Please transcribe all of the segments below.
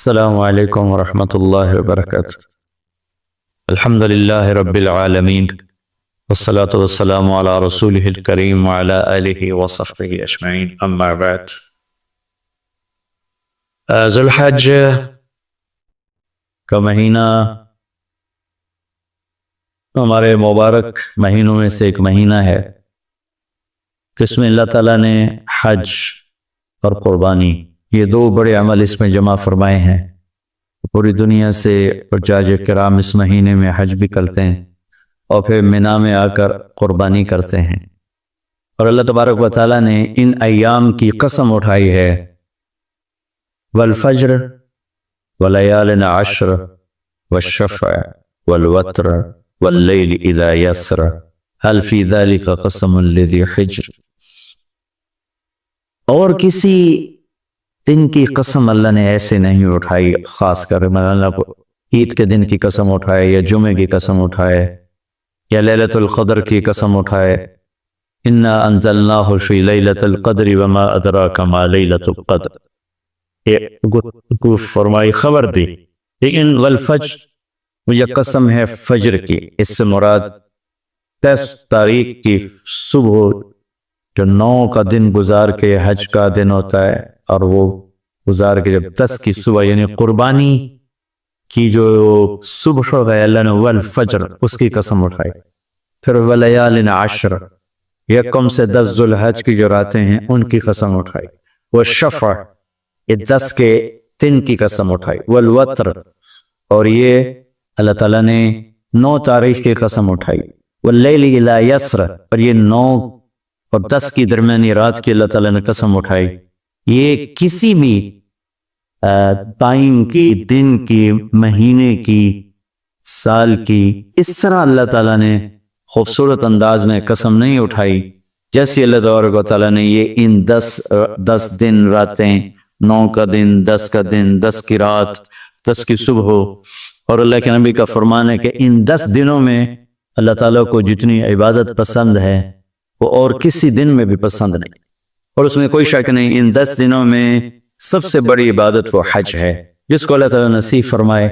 السلام علیکم ورحمۃ اللہ وبرکاتہ۔ الحمد للہ رب العالمین والصلاة والسلام علی رسولہ الکریم وعلی آلہ وصحبہ اجمعین، اما بعد۔ ذو الحج کا مہینہ ہمارے مبارک مہینوں میں سے ایک مہینہ ہے جس میں اللہ تعالیٰ نے حج اور قربانی یہ دو بڑے عمل اس میں جمع فرمائے ہیں۔ پوری دنیا سے حجاج کرام اس مہینے میں حج بھی کرتے ہیں اور پھر منی میں آ کر قربانی کرتے ہیں، اور اللہ تبارک و تعالیٰ نے ان ایام کی قسم اٹھائی ہے، والفجر ولیال عشر والشفع والوتر واللیل اذا یسر هل فی ذلک قسم لذی حجر۔ اور کسی دن کی قسم اللہ نے ایسے نہیں اٹھائی، خاص کر اللہ کو عید کے دن کی قسم اٹھائے یا جمعے کی قسم اٹھائے یا لیلۃ القدر کی قسم اٹھائے، انا انزلناہ فی لیلۃ القدر وما ادراک ما لیلۃ القدر، یہ فرمائی خبر دی۔ لیکن والفجر یہ قسم ہے فجر کی، اس سے مراد 10 تاریخ کی صبح جو 9 کا دن گزار کے حج کا دن ہوتا ہے، اور وہ گزار کے جب 10 کی صبح یعنی قربانی کی جو صبح ہو گئے، اللہ نے والفجر اس کی قسم اٹھائی۔ پھر ولیال عشر، یکم سے 10 ذو الحج کی جو راتیں ہیں ان کی قسم اٹھائی۔ والشفع، یہ 10 کے دن کی قسم اٹھائی۔ والوتر، اور یہ اللہ تعالیٰ نے 9 تاریخ کی قسم اٹھائی۔ واللیل اذا یسر، اور یہ 9 اور 10 کی درمیانی رات کی اللہ تعالیٰ نے قسم اٹھائی۔ یہ کسی بھی ٹائم کی، دن کی، مہینے کی، سال کی اس طرح اللہ تعالیٰ نے خوبصورت انداز میں قسم نہیں اٹھائی جیسے اللہ تبارک و تعالیٰ نے یہ ان 10 دن راتیں، 9 کا دن، 10 کا دن، 10 کی رات، 10 کی صبح ہو۔ اور اللہ کے نبی کا فرمان ہے کہ ان 10 دنوں میں اللہ تعالیٰ کو جتنی عبادت پسند ہے وہ اور کسی دن میں بھی پسند نہیں، اور اس میں کوئی شک نہیں ان 10 دنوں میں سب سے بڑی عبادت وہ حج ہے، جس کو اللہ تعالیٰ نصیب فرمائے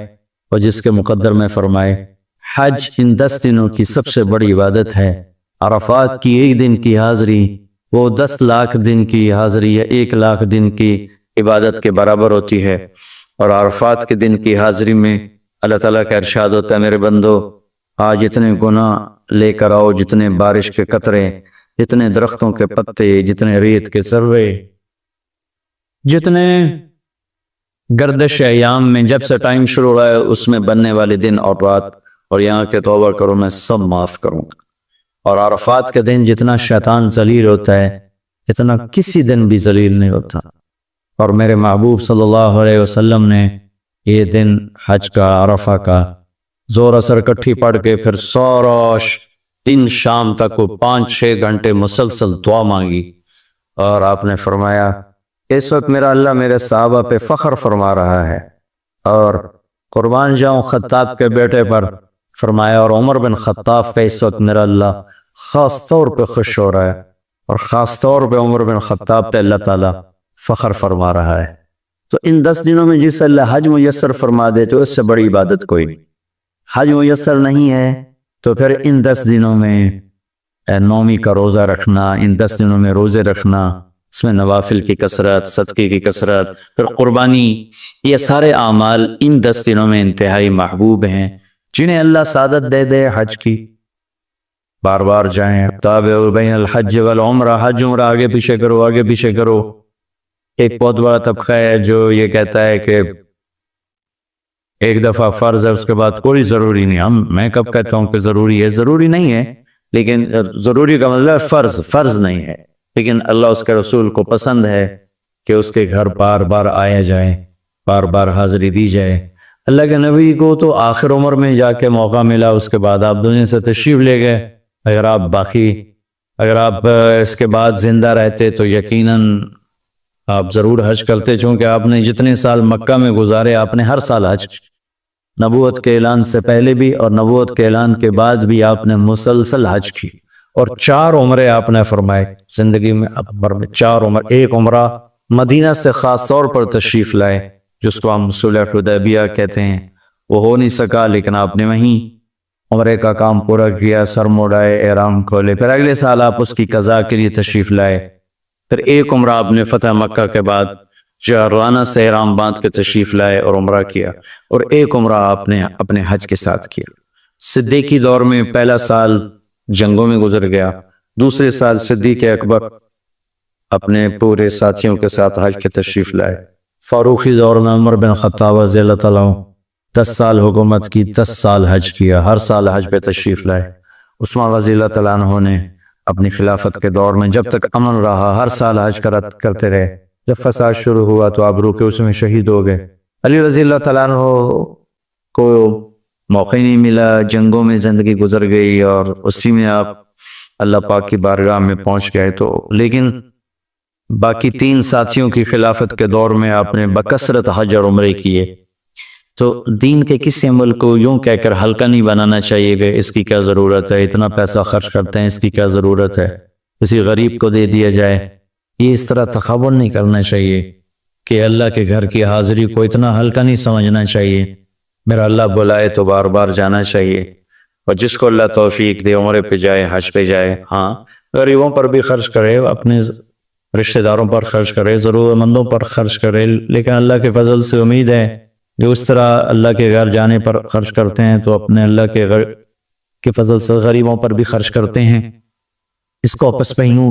اور جس کے مقدر میں فرمائے۔ حج ان 10 دنوں کی سب سے بڑی عبادت ہے۔ عرفات کی ایک دن کی حاضری وہ 10 لاکھ دن کی حاضری یا 1 لاکھ دن کی عبادت کے برابر ہوتی ہے، اور عرفات کے دن کی حاضری میں اللہ تعالیٰ کا ارشاد ہوتا ہے، میرے بندو آج اتنے گناہ لے کر آؤ، جتنے بارش کے قطرے، جتنے درختوں کے پتے، جتنے ریت کے ذرے، جتنے گردش ایام میں جب سے ٹائم شروع ہوا ہے اس میں بننے والے دن اور رات، اور یہاں کے توبہ کرو میں سب معاف کروں گا۔ اور عرفات کے دن جتنا شیطان ذلیل ہوتا ہے اتنا کسی دن بھی ذلیل نہیں ہوتا، اور میرے محبوب صلی اللہ علیہ وسلم نے یہ دن حج کا، عرفہ کا زور اثر کٹھی پڑھ کے پھر سارا دن شام تک وہ 5-6 گھنٹے مسلسل دعا مانگی، اور آپ نے فرمایا اس وقت میرا اللہ میرے صحابہ پہ فخر فرما رہا ہے، اور قربان جاؤں خطاب کے بیٹے پر، فرمایا اور عمر بن خطاب پہ اس وقت میرا اللہ خاص طور پہ خوش ہو رہا ہے، اور خاص طور پہ عمر بن خطاب پہ اللہ تعالیٰ فخر فرما رہا ہے۔ تو ان 10 دنوں میں جس اللہ حج میسر فرما دے تو اس سے بڑی عبادت کوئی نہیں۔ حج میسر نہیں ہے تو پھر ان 10 دنوں میں نومی کا روزہ رکھنا، ان 10 دنوں میں روزے رکھنا، اس میں نوافل کی کثرت، صدقے کی کثرت، پھر قربانی، یہ سارے اعمال ان 10 دنوں میں انتہائی محبوب ہیں۔ جنہیں اللہ سعادت دے دے حج کی، بار بار جائیں، تابع بین الحج والعمرہ، حج عمرہ آگے پیچھے کرو، آگے پیچھے کرو۔ ایک بہت بڑا طبقہ ہے جو یہ کہتا ہے کہ ایک دفعہ فرض ہے اس کے بعد کوئی ضروری نہیں۔ میں کب کہتا ہوں کہ ضروری ہے؟ ضروری نہیں ہے، لیکن ضروری کا مطلب فرض نہیں ہے، لیکن اللہ اس کے رسول کو پسند ہے کہ اس کے گھر بار بار آیا جائے، بار بار حاضری دی جائے۔ اللہ کے نبی کو تو آخر عمر میں جا کے موقع ملا، اس کے بعد آپ دنیا سے تشریف لے گئے۔ اگر آپ اس کے بعد زندہ رہتے تو یقیناً آپ ضرور حج کرتے، چونکہ آپ نے جتنے سال مکہ میں گزارے آپ نے ہر سال حج، نبوت کے اعلان سے پہلے بھی اور نبوت کے اعلان کے بعد بھی آپ نے مسلسل حج کی، اور 4 عمرے آپ نے فرمائے زندگی میں، 4 عمر، ایک عمرہ مدینہ سے خاص طور پر تشریف لائے، جس کو ہم صلح حدیبیہ کہتے ہیں، وہ ہو نہیں سکا، لیکن آپ نے وہیں عمرے کا کام پورا کیا، سر موڑائے، احرام کھولے، پھر اگلے سال آپ اس کی قضاء کے لیے تشریف لائے، پھر ایک عمرہ آپ نے فتح مکہ کے بعد جارانہ سے احرام باندھ کے تشریف لائے اور عمرہ کیا، اور ایک عمرہ آپ نے اپنے حج کے ساتھ کیا۔ صدیقی دور میں پہلا سال جنگوں میں گزر گیا، دوسرے سال صدیق اکبر اپنے پورے ساتھیوں کے ساتھ حج کے تشریف لائے۔ فاروقی دور میں عمر بن خطاب رضی اللہ تعالیٰ عنہ 10 سال حکومت کی، 10 سال حج کیا، ہر سال حج پہ تشریف لائے۔ عثمان رضی اللہ تعالیٰ عنہ نے اپنی خلافت کے دور میں جب تک امن رہا ہر سال حج کرتے رہے، جب فساد شروع ہوا تو آبرو کے اس میں شہید ہو گئے۔ علی رضی اللہ تعالیٰ عنہ کو موقع نہیں ملا، جنگوں میں زندگی گزر گئی، اور اسی میں آپ اللہ پاک کی بارگاہ میں پہنچ گئے۔ تو لیکن باقی 3 ساتھیوں کی خلافت کے دور میں آپ نے بکثرت حج اور عمرے کیے۔ تو دین کے کسی عمل کو یوں کہہ کر ہلکا نہیں بنانا چاہیے کہ اس کی کیا ضرورت ہے، اتنا پیسہ خرچ کرتے ہیں، اس کی کیا ضرورت ہے، کسی غریب کو دے دیا جائے۔ یہ اس طرح تکبر نہیں کرنا چاہیے کہ اللہ کے گھر کی حاضری کو اتنا ہلکا نہیں سمجھنا چاہیے۔ میرا اللہ بلائے تو بار بار جانا چاہیے، اور جس کو اللہ توفیق دے عمرے پہ جائے، حج پہ جائے۔ ہاں، غریبوں پر بھی خرچ کرے، اپنے رشتہ داروں پر خرچ کرے، ضرورت مندوں پر خرچ کرے، لیکن اللہ کے فضل سے امید ہے جو اس طرح اللہ کے گھر جانے پر خرچ کرتے ہیں تو اپنے اللہ کے گھر کے فضل سے غریبوں پر بھی خرچ کرتے ہیں۔ اس کو آپس میں یوں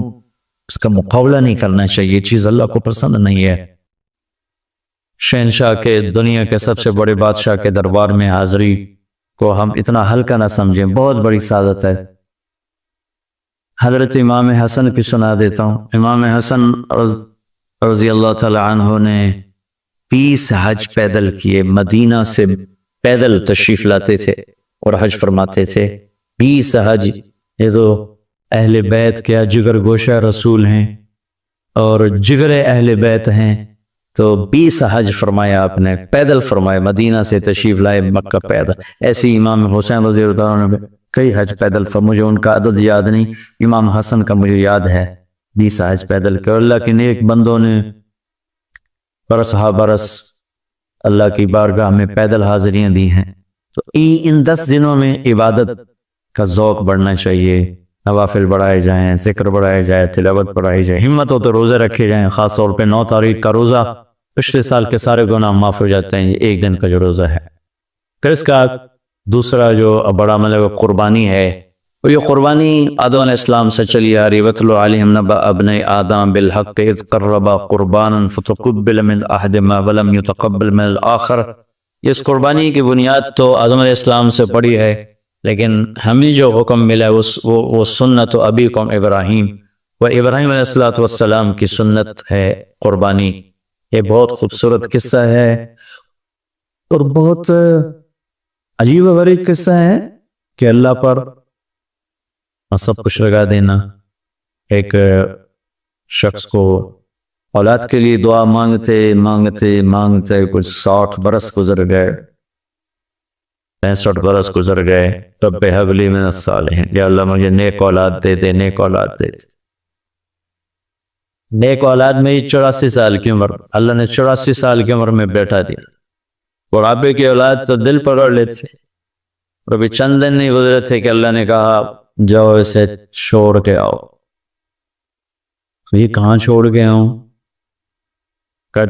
اس کا مقابلہ نہیں کرنا چاہیے، یہ چیز اللہ کو پسند نہیں ہے۔ شہنشاہ کے، دنیا کے سب سے بڑے بادشاہ کے دربار میں حاضری کو ہم اتنا ہلکا نہ سمجھیں، بہت بڑی سعادت ہے۔ حضرت امام حسن کی سنا دیتا ہوں۔ امام حسن رضی اللہ تعالی عنہ نے 20 حج پیدل کیے، مدینہ سے پیدل تشریف لاتے تھے اور حج فرماتے تھے۔ 20 حج، یہ تو اہل بیت کیا جگر گوشہ رسول ہیں اور جگر اہل بیت ہیں، تو 20 حج فرمایا آپ نے، پیدل فرمایا، مدینہ سے تشریف لائے مکہ پیدل۔ ایسے امام حسین رضی اللہ عنہ نے کئی حج پیدل مجھے ان کا عدد یاد نہیں، امام حسن کا مجھے یاد ہے 20 حج پیدل کے۔ اللہ کے نیک بندوں نے برس ہا برس اللہ کی بارگاہ میں پیدل حاضریاں دی ہیں۔ تو ان 10 دنوں میں عبادت کا ذوق بڑھنا چاہیے، نوافل بڑھائے جائیں، ذکر بڑھائے جائے، تلاوت بڑھائی جائے، ہمت ہو تو روزے رکھے جائیں، خاص طور پہ 9 تاریخ کا روزہ، پچھلے سال کے سارے گناہ معاف ہو جاتے ہیں، یہ ایک دن کا جو روزہ ہے۔ پھر اس کا دوسرا جو بڑا عمل ہے وہ قربانی ہے، اور یہ قربانی آدم علیہ السلام سے چلی آ رہی۔ وَاتْلُ عَلَيْهِمْ نَبَأَ ابْنَيْ آدَمَ بِالْحَقِّ إِذْ قَرَّبَا قُرْبَانًا فَتُقُبِّلَ مِنْ أَحَدِهِمَا وَلَمْ يُتَقَبَّلْ مِنَ الْآخَرِ۔ اس قربانی کی بنیاد تو آدم علیہ السلام سے پڑی ہے، لیکن ہمیں جو حکم ملا ہے وہ سنت ابیکم ابراہیم، وہ ابراہیم علیہ السلام کی سنت ہے قربانی۔ یہ بہت خوبصورت قصہ ہے اور بہت عجیب و غریب قصہ ہے کہ اللہ پر سب کچھ لگا دینا۔ ایک شخص کو اولاد کے لیے دعا مانگتے مانگتے مانگتے کچھ 60 برس گزر گئے، 65 برس گزر گئے۔ رب ہب لی من الصالحین، یا اللہ مجھے نیک اولاد دے دے، نیک اولاد دے دے۔ نیک اولاد میں 84 سال کی عمر، اللہ نے 84 سال کی عمر میں بیٹھا دیا۔ بڑھاپے کی اولاد تو دل پکڑ لیتے، اور ابھی چند دن نہیں گزرے تھے کہ اللہ نے کہا جاؤ اسے چھوڑ کے آؤ۔ یہ کہاں چھوڑ کے آؤں؟ کہ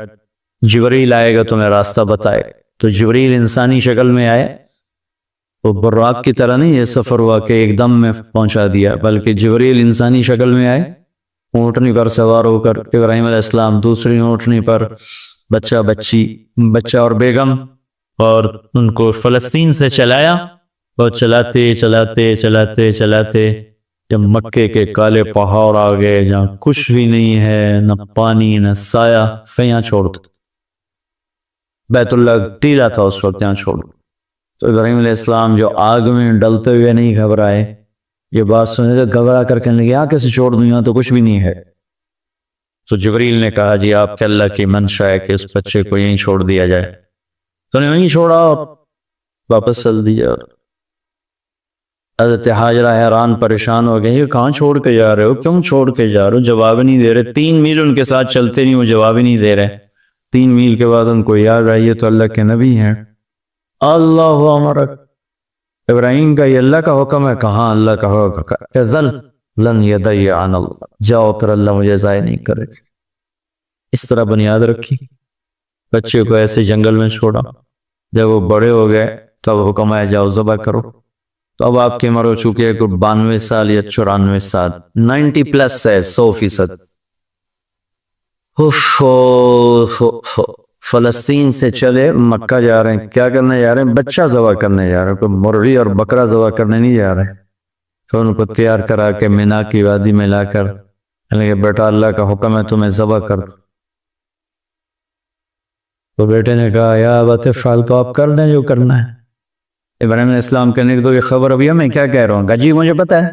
جبریل آئے گا تمہیں راستہ بتائے۔ تو جبریل انسانی شکل میں آئے، وہ براق کی طرح نہیں یہ سفر ہوا کہ ایک دم میں پہنچا دیا، بلکہ جبریل انسانی شکل میں آئے، اونٹنی پر سوار ہو کر، ابراہیم علیہ السلام دوسری اونٹنی پر، بچہ اور بیگم، اور ان کو فلسطین سے چلایا، اور چلاتے چلاتے چلاتے چلاتے جب مکے کے کالے پہاڑ آ گئے جہاں کچھ بھی نہیں ہے، نہ پانی نہ سایہ، پھر یہاں چھوڑ دو۔ بیت اللہ ٹیلا تھا اس وقت، یہاں چھوڑ دو۔ تو ابراہیم علیہ السلام جو آگ میں ڈلتے ہوئے نہیں گھبرائے، یہ بات سنے تو گھبرا کر کہنے لگے یہاں کیسے چھوڑ دوں، یہاں تو کچھ بھی نہیں ہے۔ تو جبریل نے کہا جی آپ کے اللہ کی منشا ہے کہ اس بچے کو یہیں چھوڑ دیا جائے۔ تو نے وہیں چھوڑا اور واپس چل دیا۔ حضرت حاجرہ حیران پریشان ہو گئے، یہ کہاں چھوڑ کے جا رہے ہو، کیوں چھوڑ کے جا رہے ہو؟ جواب نہیں دے رہے، 3 میل ان کے ساتھ چلتے نہیں، وہ جواب ہی نہیں دے رہے۔ 3 میل کے بعد ان کو یاد آئی یہ تو اللہ کے نبی ہیں. اللہ امرک، ابراہیم کا یہ اللہ کا حکم ہے. کہاں اللہ کا حکم؟ اذن لن یضیعن اللہ، جاؤ پھر اللہ مجھے ضائع نہیں کرے گا. اس طرح بنیاد رکھی، بچے کو ایسے جنگل میں چھوڑا. جب وہ بڑے ہو گئے تب حکم آیا جاؤ ذبح کرو. تو اب آپ کی عمر ہو چکی ہے کوئی 92 سال یا 94 سال، 90 پلس ہے، 100%. فلسطین سے چلے مکہ جا رہے ہیں. کیا کرنے جا رہے ہیں؟ بچہ ذبح کرنے جا رہے ہیں. کوئی مرغی اور بکرا ذبح کرنے نہیں جا رہے. پھر ان کو تیار کرا کے مینا کی وادی میں لا کر کہ بیٹا اللہ کا حکم ہے تمہیں ذبح کر. تو بیٹے نے کہا یا ابت افعل، تو آپ کر دیں جو کرنا ہے. ابراہیم علیہ السلام کہنے کی تو یہ خبر ابھی میں کیا کہہ رہا ہوں؟ جی مجھے پتا ہے،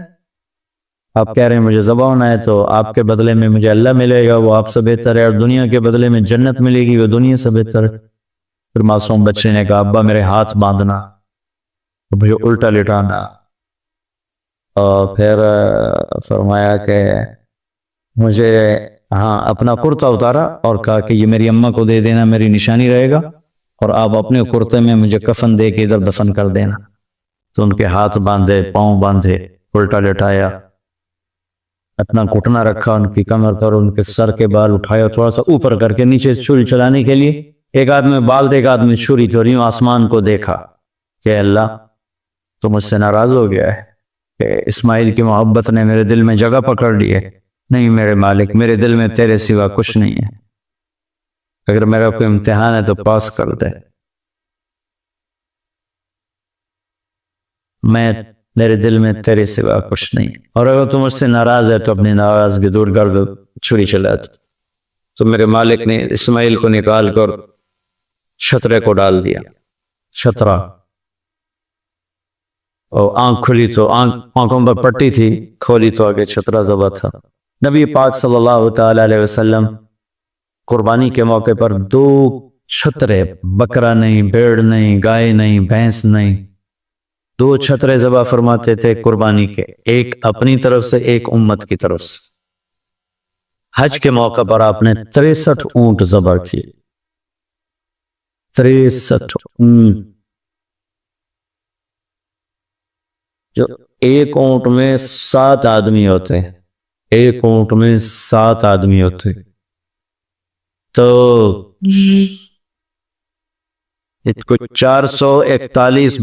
آپ کہہ رہے ہیں مجھے ذبح ہونا ہے، تو آپ کے بدلے میں مجھے اللہ ملے گا، وہ آپ سے بہتر ہے، اور دنیا کے بدلے میں جنت ملے گی، وہ دنیا سے بہتر ہے. پھر معصوم بچے نے کہا ابا میرے ہاتھ باندھنا، مجھے الٹا لٹانا. اور پھر فرمایا کہ مجھے اپنا کرتا اتارا اور کہا کہ یہ میری اماں کو دے دینا، میری نشانی رہے گا، اور آپ اپنے کرتے میں مجھے کفن دے کے ادھر دفن کر دینا. تو ان کے ہاتھ باندھے، پاؤں باندھے، الٹا لٹایا، اپنا گھٹنا رکھا ان کی کمر پر، ان کے سر کے بال اٹھایا تھوڑا سا اوپر کر کے نیچے چھری چلانے کے لیے. ایک آدمی بال دے، ایک آدمی چھری، تو یوں آسمان کو دیکھا کہ اللہ تو مجھ سے ناراض ہو گیا ہے کہ اسماعیل کی محبت نے میرے دل میں جگہ پکڑ لی ہے. نہیں میرے مالک، میرے دل میں تیرے سوا کچھ نہیں ہے، اگر میرا کوئی امتحان ہے تو پاس کر دے. میرے دل میں تیرے سوا کچھ نہیں، اور اگر تم مجھ سے ناراض ہے تو اپنی ناراضگی دور کر دو، چھری چلا دو. تو میرے مالک نے اسماعیل کو نکال کر چھترے کو ڈال دیا، چھترا، اور آنکھ کھلی تو آنکھوں پر پٹی تھی، کھولی تو آگے چھترا ذبح تھا. نبی پاک صلی اللہ تعالی علیہ وسلم قربانی کے موقع پر 2 چھترے، بکرا نہیں، بھیڑ نہیں، گائے نہیں، بھینس نہیں، 2 چھترے ذبح فرماتے تھے قربانی کے، ایک اپنی طرف سے، ایک امت کی طرف سے. حج کے موقع پر آپ نے 63 اونٹ ذبح کیے، 63 اونٹ، جو ایک اونٹ میں 7 آدمی ہوتے ہیں، ایک اونٹ میں 7 آدمی ہوتے. تو 441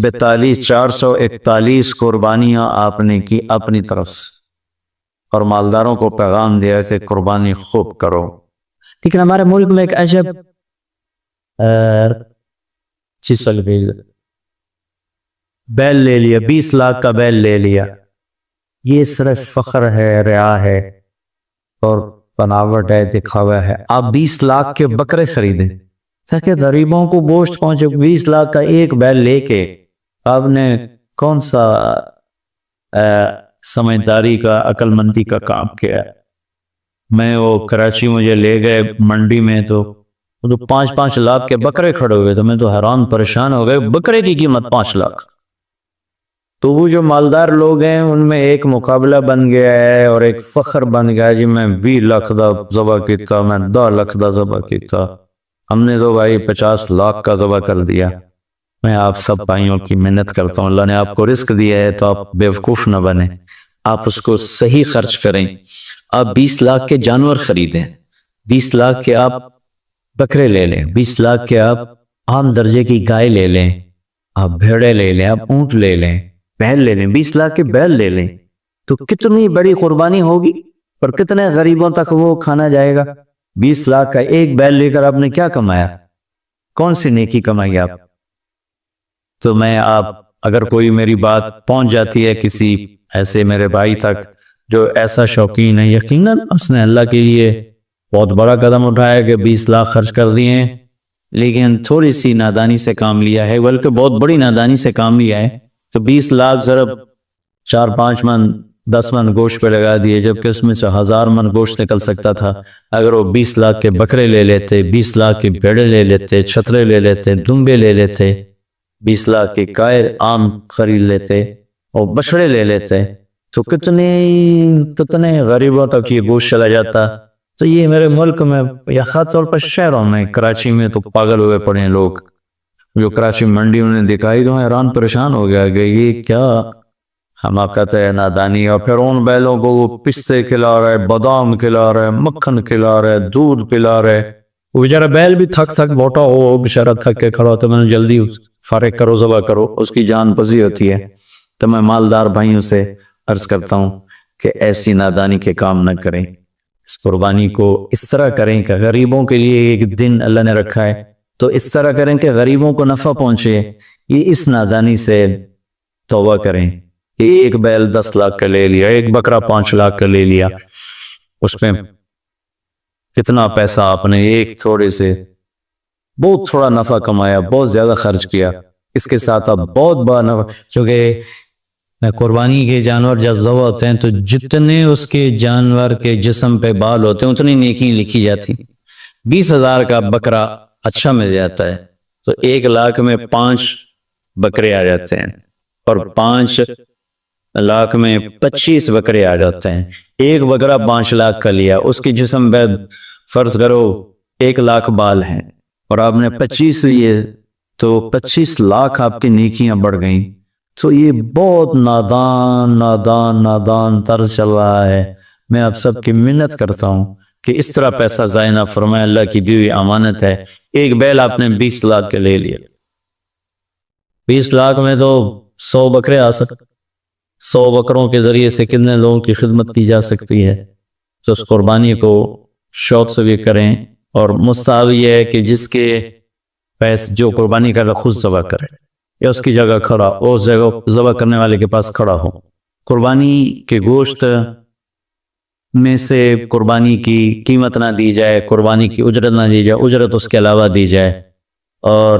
قربانیاں آپ نے کی اپنی طرف سے، اور مالداروں کو پیغام دیا کہ قربانی خوب کرو. لیکن ہمارے ملک میں ایک عجب چیز چل گئی، بیل لے لیا، 20 لاکھ کا بیل لے لیا. یہ صرف فخر ہے، ریا ہے اور بناوٹ ہے، دکھاوا ہے. آپ 20 لاکھ کے بکرے خریدیں تاکہ غریبوں کو گوشت پہنچے. 20 لاکھ کا ایک بیل لے کے آپ نے کون سا سمجھداری کا، عقل مندی کا کام کیا؟ میں وہ کراچی مجھے لے گئے منڈی میں، تو 5-5 لاکھ کے بکرے کھڑے ہوئے، تو میں تو حیران پریشان ہو گئے. بکرے کی قیمت 5 لاکھ. تو وہ جو مالدار لوگ ہیں ان میں ایک مقابلہ بن گیا ہے اور ایک فخر بن گیا ہے، جی میں 20 لاکھ دا ذبح کیتا، میں 10 لاکھ دا ذبح کیتا، ہم نے تو بھائی 50 لاکھ کا ذبح کر دیا. میں آپ سب بھائیوں کی منت کرتا ہوں، اللہ نے آپ کو رزق دیا ہے تو آپ بیوقوف نہ بنیں، آپ اس کو صحیح خرچ کریں. آپ 20 لاکھ کے جانور خریدیں، 20 لاکھ کے آپ بکرے لے لیں، 20 لاکھ کے آپ عام درجے کی گائے لے لیں، آپ بھیڑے لے لیں، آپ اونٹ لے لیں، بیل لے لیں، 20 لاکھ کے بیل لے لیں، تو کتنی بڑی قربانی ہوگی اور کتنے غریبوں تک وہ کھانا جائے گا. 20 لاکھ کا ایک بیل لے کر آپ نے کیا کمایا؟ کون سی نیکی کمائی آپ؟ تو میں اگر کوئی میری بات پہنچ جاتی ہے کسی ایسے میرے بھائی تک جو ایسا شوقین ہے، یقیناً اس نے اللہ کے لیے بہت بڑا قدم اٹھایا کہ 20 لاکھ خرچ کر دیے ہیں، لیکن تھوڑی سی نادانی سے کام لیا ہے، بلکہ بہت بڑی نادانی سے کام لیا ہے. تو 20 لاکھ ضرب 4-5 من 10 من گوشت پہ لگا دیے، جبکہ اس میں سے 1000 من گوشت نکل سکتا تھا. اگر وہ 20 لاکھ کے بکرے لے لیتے، 20 لاکھ کے بھیڑے لے لیتے، چھترے لے لیتے، دمبے لے لیتے، 20 لاکھ کے گائے عام خرید لیتے اور بچڑے لے لیتے، تو کتنے غریبوں تک یہ گوشت چلا جاتا. تو تو یہ میرے ملک میں یا خاص طور پر شہروں میں، کراچی میں تو پاگل ہوئے پڑے ہیں لوگ، جو کراچی منڈی انہیں دکھائی تو حیران پریشان ہو گیا کہ یہ کیا حماقت ہے، نادانی. اور پھر ان بیلوں کو وہ پستے کھلا رہے، بادام کھلا رہے، مکھن کھلا رہے، دودھ پلا رہے. وہ بیچارہ بیل بھی تھک موٹا ہو، بیچارہ تھک کے کھڑا ہوتا ہے. میں نے جلدی فارغ کرو، ذبح کرو، اس کی جان پزی ہوتی ہے. تو میں مالدار بھائیوں سے عرض کرتا ہوں کہ ایسی نادانی کے کام نہ کریں. اس قربانی کو اس طرح کریں کہ غریبوں کے لیے ایک دن اللہ نے رکھا ہے تو اس طرح کریں کہ غریبوں کو نفع پہنچے. یہ اس نادانی سے توبہ کریں. ایک بیل 10 لاکھ کا لے لیا، ایک بکرا 5 لاکھ کا لے لیا، اس میں کتنا پیسہ آپ نے ایک تھوڑے سے بہت تھوڑا نفع کمایا، بہت زیادہ خرچ کیا. اس کے ساتھ آپ بہت بڑا نفع، چونکہ قربانی کے جانور جب ذبح ہوتے ہیں تو جتنے اس کے جانور کے جسم پہ بال ہوتے ہیں اتنی نیکی لکھی جاتی. 20,000 کا بکرا اچھا مل جاتا ہے تو 1 لاکھ میں 5 بکرے آ جاتے ہیں، اور 5 لاکھ میں 25 بکرے آ جاتے ہیں. ایک بکرا 5 لاکھ کا لیا، اس کے جسم پہ فرض کرو 1 لاکھ بال ہیں اور آپ نے 25 لیے تو 25 لاکھ آپ کی نیکیاں بڑھ گئیں. تو یہ بہت نادان طرز چل رہا ہے. میں آپ سب کی منت کرتا ہوں کہ اس طرح پیسہ ضائع نہ فرمائے. اللہ کی دی ہوئی امانت ہے. ایک بیل آپ نے 20 لاکھ کے لے لیا، 20 لاکھ میں تو 100 بکرے آ سکتے. 100 بکروں کے ذریعے سے کتنے لوگوں کی خدمت کی جا سکتی ہے. تو اس قربانی کو شوق سے بھی کریں. اور مستحب یہ ہے کہ جس کے پیسے جو قربانی کر رہا خود ذبح کرے یا اس کی جگہ کھڑا، اس جگہ ذبح کرنے والے کے پاس کھڑا ہو. قربانی کے گوشت میں سے قربانی کی قیمت نہ دی جائے، قربانی کی اجرت نہ دی جائے، اجرت اس کے علاوہ دی جائے، اور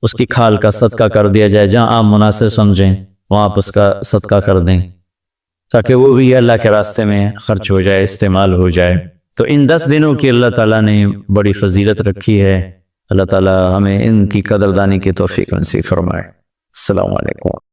اس کی کھال کا صدقہ کر دیا جائے. جہاں آپ مناسب سمجھیں وہاں آپ اس کا صدقہ کر دیں تاکہ وہ بھی اللہ کے راستے میں خرچ ہو جائے، استعمال ہو جائے. تو ان 10 دنوں کی اللہ تعالیٰ نے بڑی فضیلت رکھی ہے. اللہ تعالیٰ ہمیں ان کی قدردانی کی توفیق نصیب فرمائے. السلام علیکم.